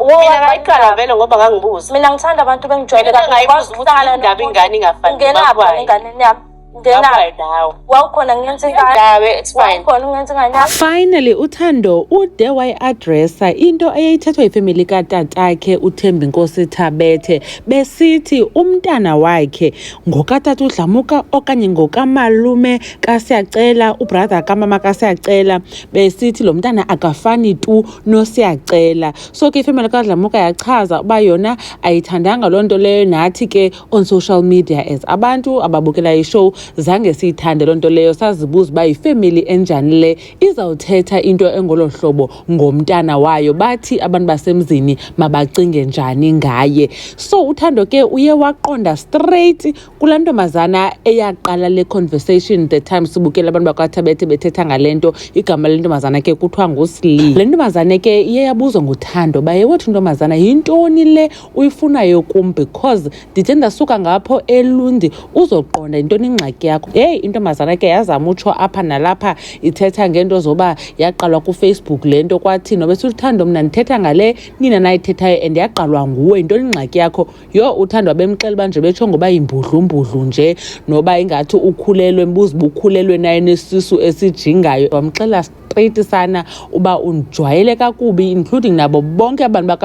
Mina ngayiqala vele ngoba ngangibuza. Mina ngithanda abantu bengijwayele ngayibuza ukuthi indaba ingane ingafani. Ungenaphi enganeni yami? Finally uThando ude wayi-adressa into eyayithethwa yifamily katatakhe uThembinkosi Thabethe besithi umntana wakhe ngokatata uDlamuka okanye ngokamalume kaSiyacela ubrother kamama kaSiyacela besithi lo mntana akafani tu noSiyacela. So ke ifamily kaDlamuka yachaza uba yona ayithandanga loo nto leyo, nathi ke on social media as abantu ababukela ishow zange siyithande loo nto leyo, sazibuza uba yifamily enjani le izawuthetha into engolo hlobo ngomntana wayo, bathi abantu basemzini mabacinge njani ngaye. So uThando ke uye waqonda straight kulaa ntombazana eyaqala le conversation the time sibukela abantu bakwaThabethe bethetha ngale nto. Igama le ntombazana ke kuthiwa nguSlee. Le ntombazana ke iye yabuzwa nguThando uba yewothi ntombazana yintoni le uyifunayo kum, because ndithe ndasuka ngapho eLundi uzoqonda yintoni ingxaki yakho. Hey, intombazana ke yazama utsho apha nalapha ithetha ngento zoba yaqalwa kuFacebook le nto kwathi nobe uThando mna ndithetha ngale nina nayithethayo and yaqalwa nguwe, yintoni ingxaki yakho. Yo uThando abemxela uba nje betsho ngoba yimbudlumbudlu nje noba ingathi ukhulelwe, mbuza uba ukhulelwe naye nesisu esijingayo. Wamxela straight sana uba undijwayele kakubi, including nabo bonke abantu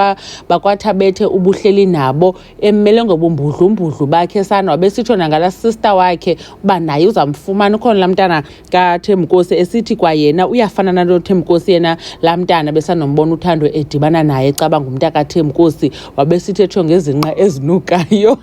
bakwaThabethe ubuhleli nabo emmele ngobumbudlumbudlu bakhe sana. Wabesitsho nangala sister wakhe uba naye uzamfumana ukhona laa mntana kaThembinkosi esithi kwayena uyafana nalo Thembinkosi, yena laa mntana besanombona uThando edibana naye caba ngumnta kaThembinkosi. Wabesithi etsho ngezinqa ezinukayo.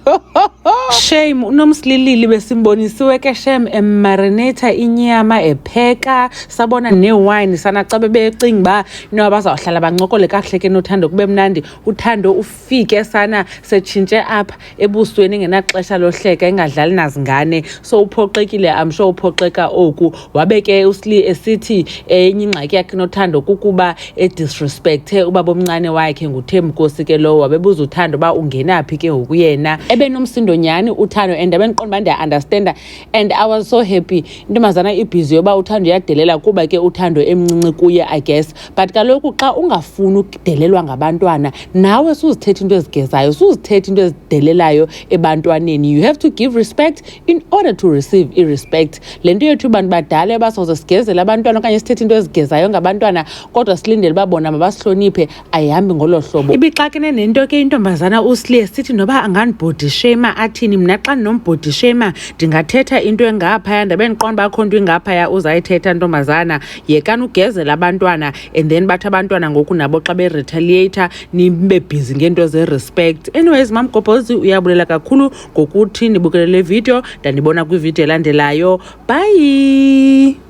Shame uNomsilili besimbonisiwe ke shame emarinate inyama epheka, sabona newine sana xa bebecinga uba inoba bazawuhlala bancokole kakuhle ke noThando kube mnandi. uThando ufike sana setshintshe apha ebusweni engenaxesha lohleka engadlali nazingane. So uphoxekile, I'm sure uphoxeka oku. Wabe ke uSlee esithi enye ingxaki yakhe noThando kukuba edisrespecthe ubaba omncane wakhe nguThembinkosi ke lo. Wabebuza uThando uba ungenaphi ke ngoku yena ebenomsindo nyani uThando, and abendiqonda uba ndiya-understanda and I was so happy intombazana ibhizi yoba uThando uyadelela kuba ke uThando emncinci kuye I guess. But kaloku xa ungafuni ukudelelwa ngabantwana nawe suzithetha into ezigezayo, suzithetha into ezidelelayo ebantwaneni. You have to give respect in order to receive irrespect. Le nto yethu bantu badala basoze sigezele abantwana okanye sithethe into ezigezayo ngabantwana kodwa silindele babona mabasihloniphe, ayihambi ngolo hlobo. Ibixakene nento ke intombazana uSlee sithi noba angandibody shame athini, mna xa ndinombody shame ndingathetha into engaphaya. Ndabe ndiqonda uba akho nto ingaphaya uzayithetha ntombazana, yekani ugezela abantwana and then bathi abantwana ngoku nabo xa beretaliator nibe busy ngento ze-respect. Anyways, mamgobhozi uyabulela kakhulu ngokuthi ndibukele le video, ndandibona kwivideo elandelayo. Bye.